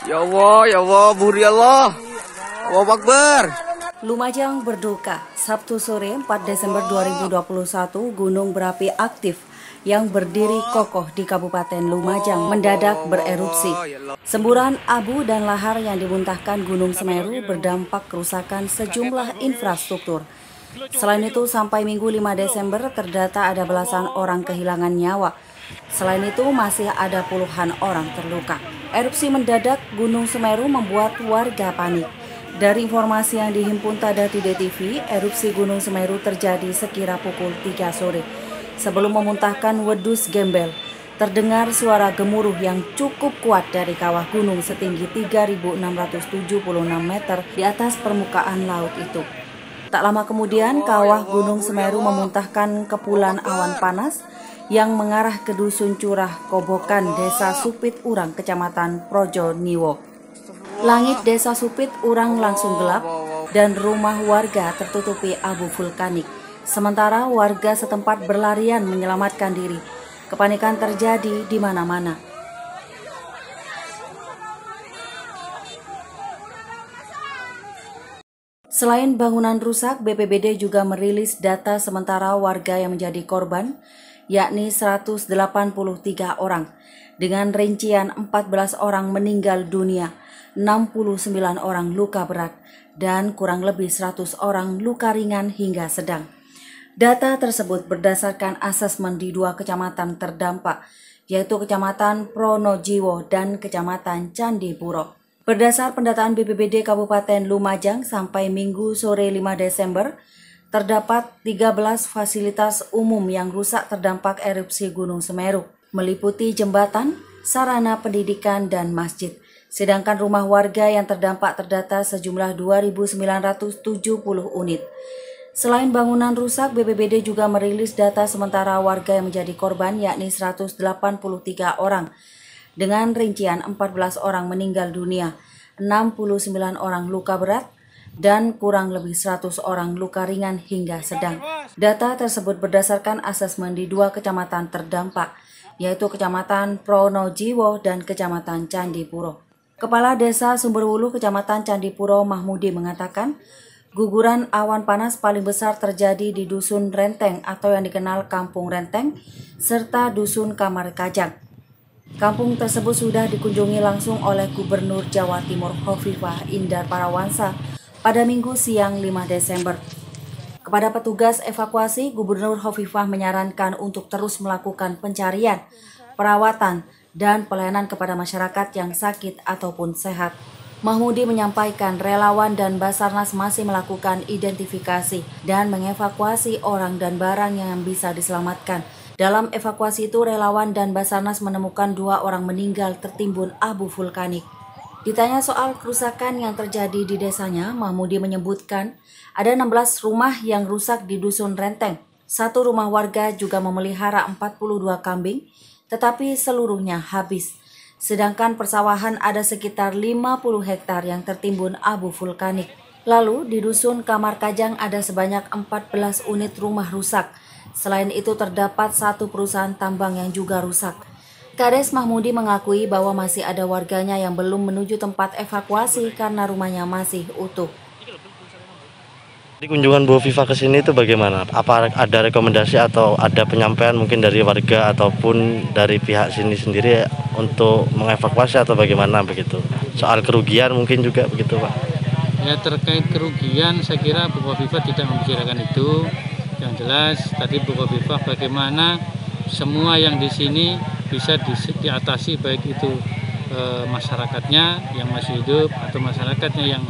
Ya Allah, Buri Allah. Allahu Akbar. Lumajang berduka. Sabtu sore 4 Desember 2021, gunung berapi aktif yang berdiri kokoh di Kabupaten Lumajang mendadak bererupsi. Semburan abu dan lahar yang dimuntahkan Gunung Semeru berdampak kerusakan sejumlah infrastruktur. Selain itu, sampai Minggu 5 Desember terdata ada belasan orang kehilangan nyawa. Selain itu, masih ada puluhan orang terluka. Erupsi mendadak Gunung Semeru membuat warga panik. Dari informasi yang dihimpun Tada.TV, erupsi Gunung Semeru terjadi sekira pukul 3 sore. Sebelum memuntahkan wedus gembel, terdengar suara gemuruh yang cukup kuat dari kawah gunung setinggi 3.676 meter di atas permukaan laut itu. Tak lama kemudian, kawah Gunung Semeru memuntahkan kepulan awan panas yang mengarah ke Dusun Curah Kobokan, Desa Supit Urang, Kecamatan Projo Niwo. Langit Desa Supit Urang langsung gelap dan rumah warga tertutupi abu vulkanik. Sementara warga setempat berlarian menyelamatkan diri. Kepanikan terjadi di mana-mana. Selain bangunan rusak, BPBD juga merilis data sementara warga yang menjadi korban, yakni 183 orang, dengan rincian 14 orang meninggal dunia, 69 orang luka berat, dan kurang lebih 100 orang luka ringan hingga sedang. Data tersebut berdasarkan asesmen di 2 kecamatan terdampak, yaitu Kecamatan Pronojiwo dan Kecamatan Candipuro. Berdasar pendataan BPBD Kabupaten Lumajang sampai Minggu sore 5 Desember, terdapat 13 fasilitas umum yang rusak terdampak erupsi Gunung Semeru, meliputi jembatan, sarana pendidikan, dan masjid. Sedangkan rumah warga yang terdampak terdata sejumlah 2.970 unit. Selain bangunan rusak, BPBD juga merilis data sementara warga yang menjadi korban, yakni 183 orang, dengan rincian 14 orang meninggal dunia, 69 orang luka berat, dan kurang lebih 100 orang luka ringan hingga sedang. Data tersebut berdasarkan asesmen di 2 kecamatan terdampak, yaitu Kecamatan Pronojiwo dan Kecamatan Candipuro. Kepala Desa Sumberwulu Kecamatan Candipuro Mahmudi mengatakan, guguran awan panas paling besar terjadi di Dusun Renteng atau yang dikenal Kampung Renteng, serta Dusun Kamar Kajang. Kampung tersebut sudah dikunjungi langsung oleh Gubernur Jawa Timur Khofifah Indar Parawansa pada Minggu siang 5 Desember. Kepada petugas evakuasi, Gubernur Khofifah menyarankan untuk terus melakukan pencarian, perawatan, dan pelayanan kepada masyarakat yang sakit ataupun sehat. Mahmudi menyampaikan relawan dan Basarnas masih melakukan identifikasi dan mengevakuasi orang dan barang yang bisa diselamatkan. Dalam evakuasi itu, relawan dan Basarnas menemukan 2 orang meninggal tertimbun abu vulkanik. Ditanya soal kerusakan yang terjadi di desanya, Mahmudi menyebutkan ada 16 rumah yang rusak di Dusun Renteng. 1 rumah warga juga memelihara 42 kambing, tetapi seluruhnya habis. Sedangkan persawahan ada sekitar 50 hektar yang tertimbun abu vulkanik. Lalu di Dusun Kamar Kajang ada sebanyak 14 unit rumah rusak. Selain itu terdapat 1 perusahaan tambang yang juga rusak. Kades Mahmudi mengakui bahwa masih ada warganya yang belum menuju tempat evakuasi karena rumahnya masih utuh. Di kunjungan Bu Viva ke sini itu bagaimana? Apa ada rekomendasi atau ada penyampaian mungkin dari warga ataupun dari pihak sini sendiri untuk mengevakuasi atau bagaimana begitu? Soal kerugian mungkin juga begitu, Pak? Ya, terkait kerugian saya kira Bu Viva tidak membicarakan itu. Yang jelas tadi Bu Viva bagaimana semua yang di sini bisa diatasi, baik itu masyarakatnya yang masih hidup atau masyarakatnya yang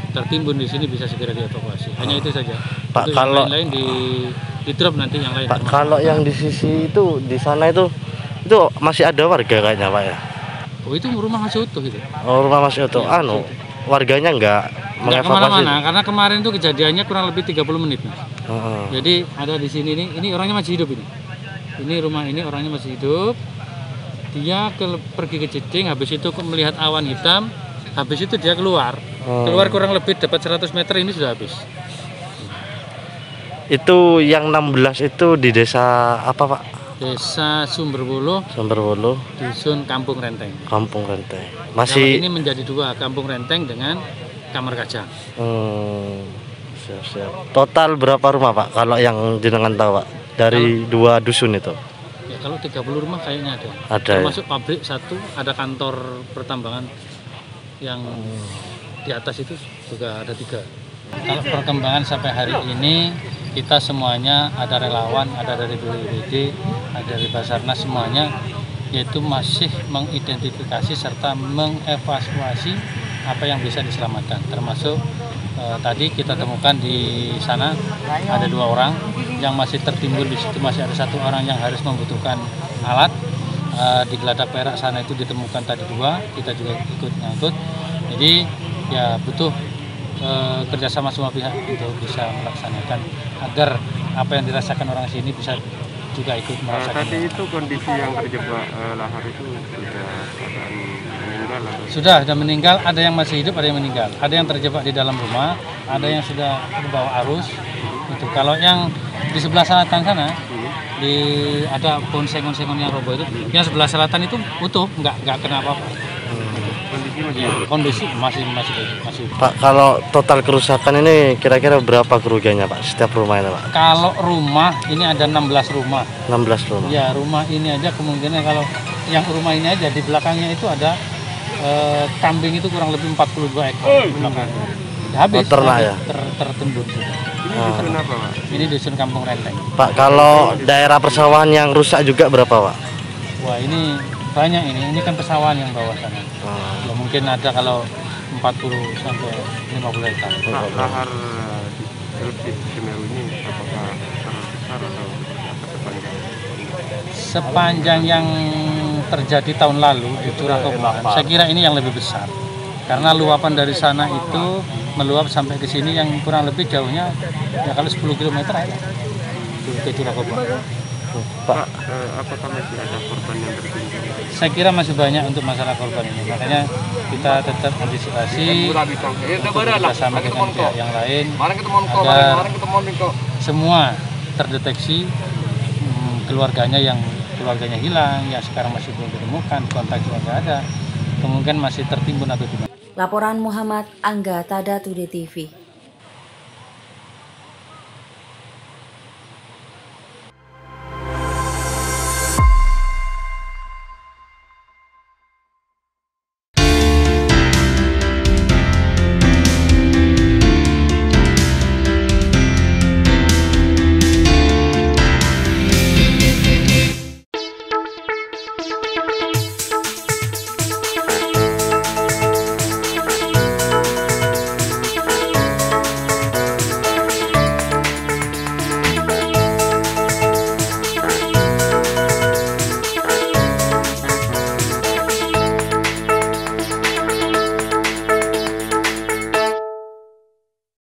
tertimbun di sini bisa segera dievakuasi. Hanya itu saja. Pak, untuk kalau yang lain di drop nanti yang lain. Pak, kalau yang di sisi itu di sana itu masih ada warga kayaknya, Pak ya? Oh, itu rumah masih utuh itu. Oh, rumah masih utuh. Ya, warganya nggak mengevakuasi. Kemana-mana karena kemarin itu kejadiannya kurang lebih 30 menit. Jadi ada di sini ini orangnya masih hidup ini. Ini rumah ini orangnya masih hidup. Dia pergi ke Cicing, habis itu melihat awan hitam, habis itu dia keluar kurang lebih dapat 100 meter, ini sudah habis. Itu yang 16 itu di desa apa, Pak? Desa Sumberwuluh, Sumberwuluh, Dusun Kampung Renteng. Kampung Renteng. Kalau Masih ini menjadi dua, Kampung Renteng dengan Kamar Kajang. siap. Total berapa rumah Pak? Kalau yang jenengan tahu Pak dari dua dusun itu? Ya kalau 30 rumah kayaknya ada. Ada. Termasuk pabrik satu, ada kantor pertambangan yang di atas itu juga ada 3. Kalau perkembangan sampai hari ini kita semuanya ada relawan, ada dari BPBD, ada dari Basarnas semuanya, yaitu masih mengidentifikasi serta mengevakuasi apa yang bisa diselamatkan. Termasuk tadi kita temukan di sana ada 2 orang yang masih tertimbun di situ, masih ada 1 orang yang harus membutuhkan alat. Di Geladak Perak sana itu ditemukan tadi 2, kita juga ikut ngangkut. Jadi ya butuh kerjasama semua pihak untuk bisa melaksanakan agar apa yang dirasakan orang sini bisa juga ikut merasakan. Tadi itu kondisi yang terjebak lahar itu sudah meninggal, ada yang masih hidup, ada yang meninggal, ada yang terjebak di dalam rumah, ada yang sudah terbawa arus. Itu kalau yang di sebelah selatan sana, ada pohon sengon-sengon yang roboh itu, yang sebelah selatan itu utuh, nggak kena apa-apa. Kondisi masih. Pak, kalau total kerusakan ini kira-kira berapa kerugiannya Pak setiap rumah ini Pak? Kalau rumah ini ada 16 rumah. 16 rumah. Ya, rumah ini aja kemungkinan kalau yang rumah ini aja di belakangnya itu ada kambing itu kurang lebih 42 ekor. Habis. Ternak ya? Tertimbun sudah. Ini dusun apa Pak? Ini dusun Kampung Renteng. Pak, kalau daerah persawahan yang rusak juga berapa Pak? Wah, ini banyak ini kan persawahan yang bawah sana. Ya, mungkin ada kalau 40 sampai 50 hektar. Lahar erupsi Semeru ini apakah terbesar atau sepanjang yang terjadi tahun lalu di Curah Koboan, saya kira ini yang lebih besar. Karena luapan dari sana itu meluap sampai ke sini yang kurang lebih jauhnya ya kalau 10 km aja ke Curah Koboan. Pak, apakah masih ada korban yang tertinggal? Saya kira masih banyak untuk masalah korban ini, makanya kita tetap antisipasi bersama dengan pihak yang lain agar semua terdeteksi keluarganya hilang, yang sekarang masih belum ditemukan, kontak juga nggak ada, kemungkinan masih tertimbun atau tidak. Laporan Muhammad Angga, Tada Today TV.